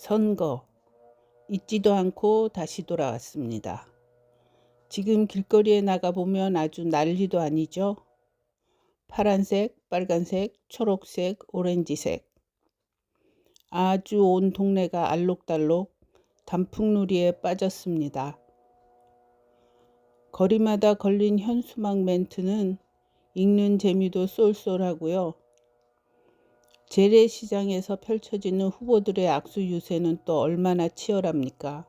선거 잊지도 않고 다시 돌아왔습니다. 지금 길거리에 나가보면 아주 난리도 아니죠. 파란색, 빨간색, 초록색, 오렌지색. 아주 온 동네가 알록달록 단풍놀이에 빠졌습니다. 거리마다 걸린 현수막 멘트는 읽는 재미도 쏠쏠하고요. 재래시장에서 펼쳐지는 후보들의 악수 유세는 또 얼마나 치열합니까?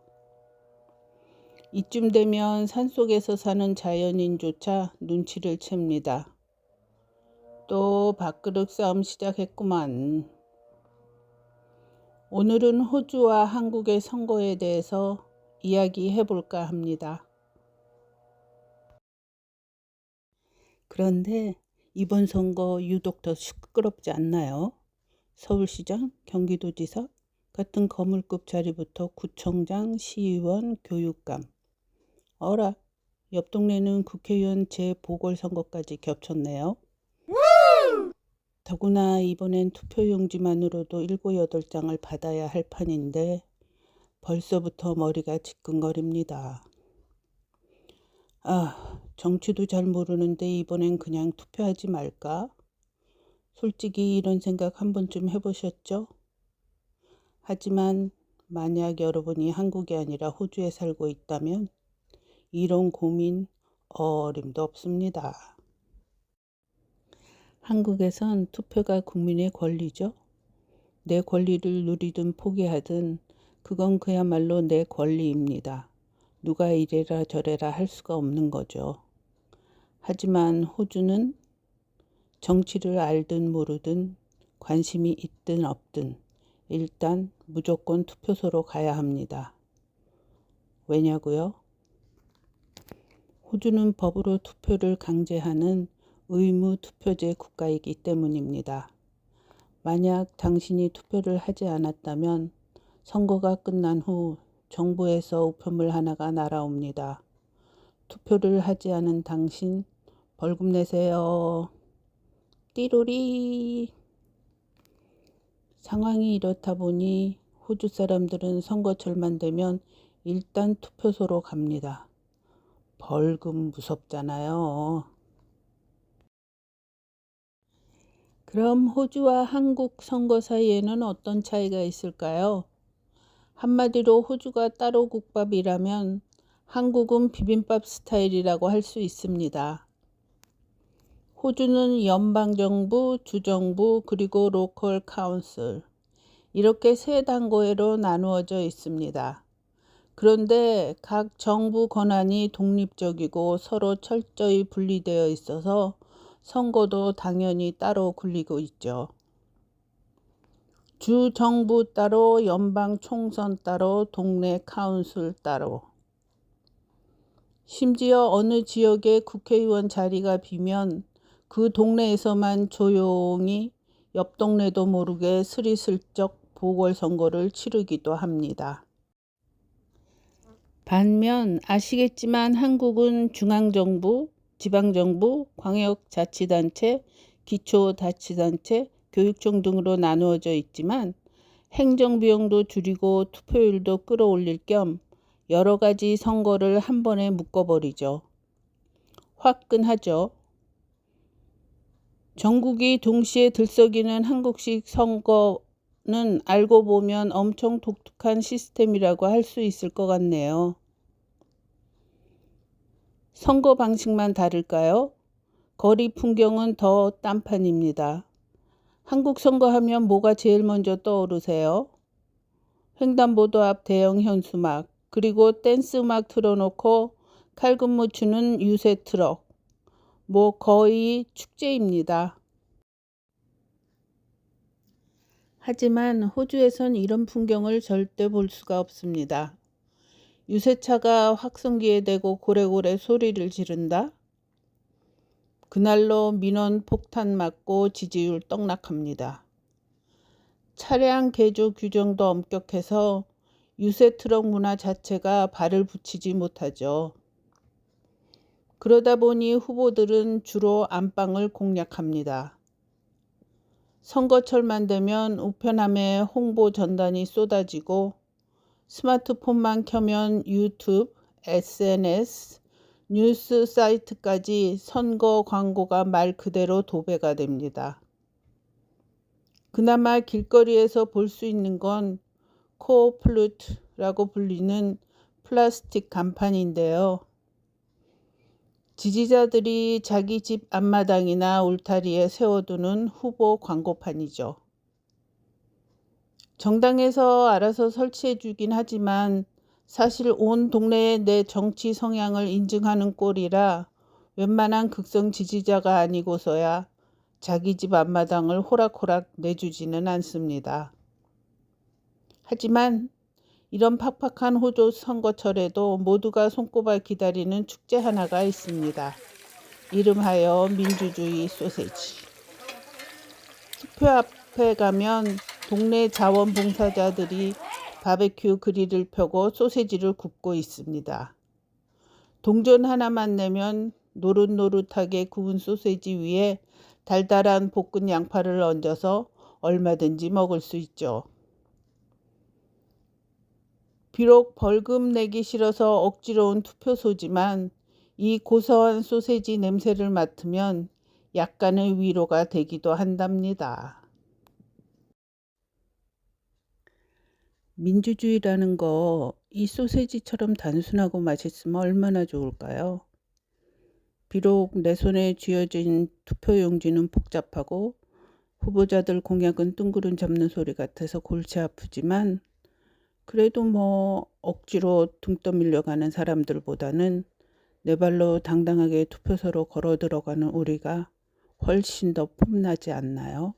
이쯤 되면 산속에서 사는 자연인조차 눈치를 챕니다. 또 밥그릇 싸움 시작했구만. 오늘은 호주와 한국의 선거에 대해서 이야기해볼까 합니다. 그런데 이번 선거 유독 더 시끄럽지 않나요? 서울시장, 경기도지사 같은 거물급 자리부터 구청장, 시의원, 교육감. 어라, 옆 동네는 국회의원 재보궐선거까지 겹쳤네요. 더구나 이번엔 투표용지만으로도 7, 8장을 받아야 할 판인데 벌써부터 머리가 지끈거립니다. 정치도 잘 모르는데 이번엔 그냥 투표하지 말까? 솔직히 이런 생각 한 번쯤 해보셨죠? 하지만 만약 여러분이 한국이 아니라 호주에 살고 있다면 이런 고민 어림도 없습니다. 한국에선 투표가 국민의 권리죠. 내 권리를 누리든 포기하든 그건 그야말로 내 권리입니다. 누가 이래라 저래라 할 수가 없는 거죠. 하지만 호주는 정치를 알든 모르든 관심이 있든 없든 일단 무조건 투표소로 가야 합니다. 왜냐고요? 호주는 법으로 투표를 강제하는 의무 투표제 국가이기 때문입니다. 만약 당신이 투표를 하지 않았다면 선거가 끝난 후 정부에서 우편물 하나가 날아옵니다. 투표를 하지 않은 당신 벌금 내세요. 띠로리. 상황이 이렇다 보니 호주 사람들은 선거철만 되면 일단 투표소로 갑니다. 벌금 무섭잖아요. 그럼 호주와 한국 선거 사이에는 어떤 차이가 있을까요? 한마디로 호주가 따로 국밥이라면 한국은 비빔밥 스타일이라고 할 수 있습니다. 호주는 연방정부, 주정부, 그리고 로컬 카운슬 이렇게 세 단계로 나누어져 있습니다. 그런데 각 정부 권한이 독립적이고 서로 철저히 분리되어 있어서 선거도 당연히 따로 굴리고 있죠. 주 정부 따로, 연방 총선 따로, 동네 카운슬 따로. 심지어 어느 지역의 국회의원 자리가 비면 그 동네에서만 조용히 옆 동네도 모르게 스리슬쩍 보궐선거를 치르기도 합니다. 반면 아시겠지만 한국은 중앙정부, 지방정부, 광역자치단체, 기초자치단체, 교육청 등으로 나누어져 있지만 행정비용도 줄이고 투표율도 끌어올릴 겸 여러 가지 선거를 한 번에 묶어버리죠. 화끈하죠. 전국이 동시에 들썩이는 한국식 선거는 알고 보면 엄청 독특한 시스템이라고 할 수 있을 것 같네요. 선거 방식만 다를까요? 거리 풍경은 더 딴판입니다. 한국 선거하면 뭐가 제일 먼저 떠오르세요? 횡단보도 앞 대형 현수막, 그리고 댄스 음악 틀어놓고 칼군무 추는 유세 트럭. 뭐 거의 축제입니다. 하지만 호주에선 이런 풍경을 절대 볼 수가 없습니다. 유세차가 확성기에 대고 고래고래 소리를 지른다? 그날로 민원 폭탄 맞고 지지율 떡락합니다. 차량 개조 규정도 엄격해서 유세 트럭 문화 자체가 발을 붙이지 못하죠. 그러다 보니 후보들은 주로 안방을 공략합니다. 선거철만 되면 우편함에 홍보 전단이 쏟아지고 스마트폰만 켜면 유튜브, SNS, 뉴스 사이트까지 선거 광고가 말 그대로 도배가 됩니다. 그나마 길거리에서 볼 수 있는 건 코어플루트라고 불리는 플라스틱 간판인데요. 지지자들이 자기 집 앞마당이나 울타리에 세워두는 후보 광고판이죠. 정당에서 알아서 설치해 주긴 하지만 사실 온 동네에 내 정치 성향을 인증하는 꼴이라 웬만한 극성 지지자가 아니고서야 자기 집 앞마당을 호락호락 내주지는 않습니다. 하지만 이런 팍팍한 호조 선거철에도 모두가 손꼽아 기다리는 축제 하나가 있습니다. 이름하여 민주주의 소세지. 투표 앞에 가면 동네 자원봉사자들이 바베큐 그릴을 펴고 소세지를 굽고 있습니다. 동전 하나만 내면 노릇노릇하게 구운 소세지 위에 달달한 볶은 양파를 얹어서 얼마든지 먹을 수 있죠. 비록 벌금 내기 싫어서 억지로 온 투표소지만 이 고소한 소세지 냄새를 맡으면 약간의 위로가 되기도 한답니다. 민주주의라는 거 이 소세지처럼 단순하고 맛있으면 얼마나 좋을까요? 비록 내 손에 쥐어진 투표용지는 복잡하고 후보자들 공약은 뜬구름 잡는 소리 같아서 골치 아프지만 그래도 억지로 등 떠밀려가는 사람들보다는 내 발로 당당하게 투표소로 걸어 들어가는 우리가 훨씬 더 폼나지 않나요?